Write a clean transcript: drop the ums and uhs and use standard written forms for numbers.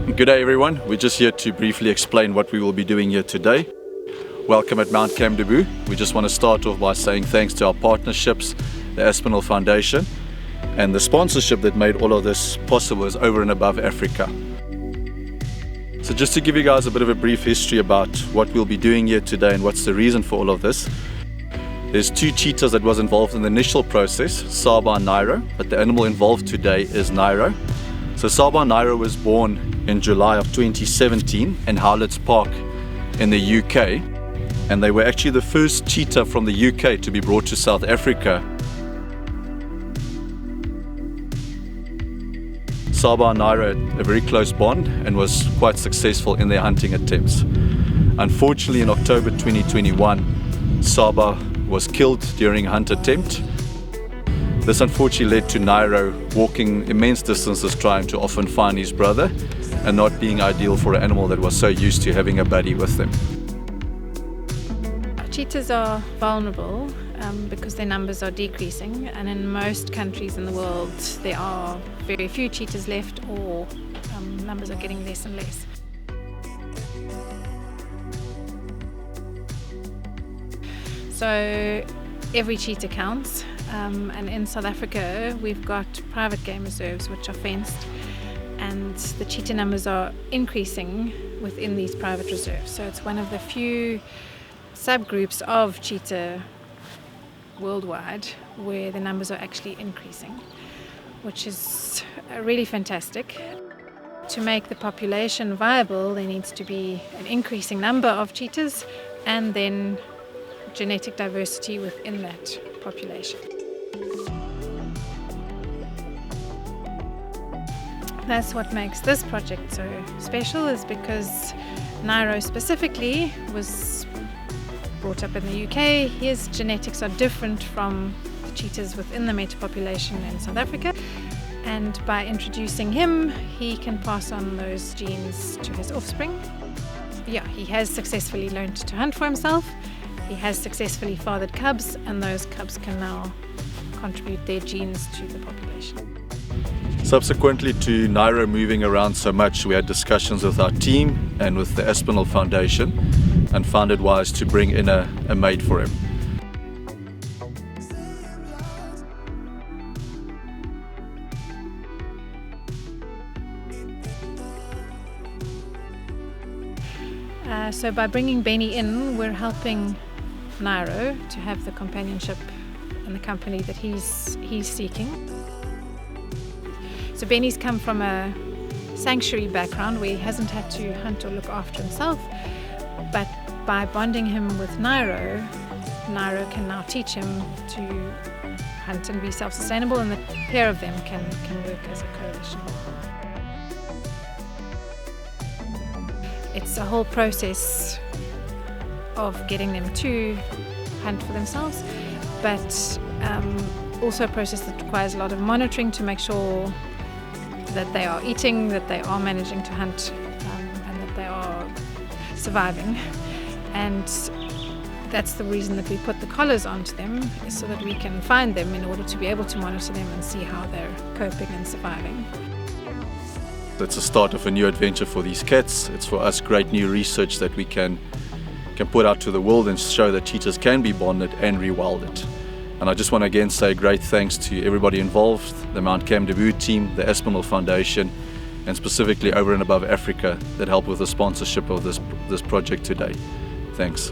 Good day everyone, we're just here to briefly explain what we will be doing here today. Welcome at Mount Camdeboo. We just want to start off by saying thanks to our partnerships, the Espinal Foundation, and the sponsorship that made all of this possible is Over and Above Africa. So just to give you guys a bit of a brief history about what we'll be doing here today and what's the reason for all of this. There's two cheetahs that was involved in the initial process, Saba and Nairo, but the animal involved today is Nairo. So Saba and Nairo was born in July of 2017 in Howlett's Park in the UK, and they were actually the first cheetah from the UK to be brought to South Africa. Saba and Nairo had a very close bond and was quite successful in their hunting attempts. Unfortunately, in October 2021, Saba was killed during a hunt attempt. This unfortunately led to Nairo walking immense distances trying to often find his brother, and not being ideal for an animal that was so used to having a buddy with them. Cheetahs are vulnerable because their numbers are decreasing, and in most countries in the world there are very few cheetahs left, or numbers are getting less and less. So every cheetah counts, and in South Africa we've got private game reserves which are fenced, and the cheetah numbers are increasing within these private reserves. So it's one of the few subgroups of cheetah worldwide where the numbers are actually increasing, which is really fantastic. To make the population viable, there needs to be an increasing number of cheetahs and then genetic diversity within that population. That's what makes this project so special, is because Nairo specifically was brought up in the UK. His genetics are different from the cheetahs within the meta population in South Africa, and by introducing him he can pass on those genes to his offspring. Yeah, he has successfully learned to hunt for himself. He has successfully fathered cubs, and those cubs can now contribute their genes to the population. Subsequently to Nairo moving around so much, we had discussions with our team and with the Espinal Foundation and found it wise to bring in a mate for him. So by bringing Benny in, we're helping Nairo to have the companionship and the company that he's seeking. So Benny's come from a sanctuary background where he hasn't had to hunt or look after himself, but by bonding him with Nairo, Nairo can now teach him to hunt and be self-sustainable, and the pair of them can work as a coalition. It's a whole process of getting them to hunt for themselves, but also a process that requires a lot of monitoring to make sure that they are eating, that they are managing to hunt, and that they are surviving. And that's the reason that we put the collars onto them, is so that we can find them in order to be able to monitor them and see how they're coping and surviving. It's the start of a new adventure for these cats. It's for us great new research that we can put out to the world and show that cheetahs can be bonded and rewilded. And I just want to again say great thanks to everybody involved, the Mount Camdeboo team, the Espinal Foundation, and specifically Over and Above Africa that helped with the sponsorship of this project today. Thanks.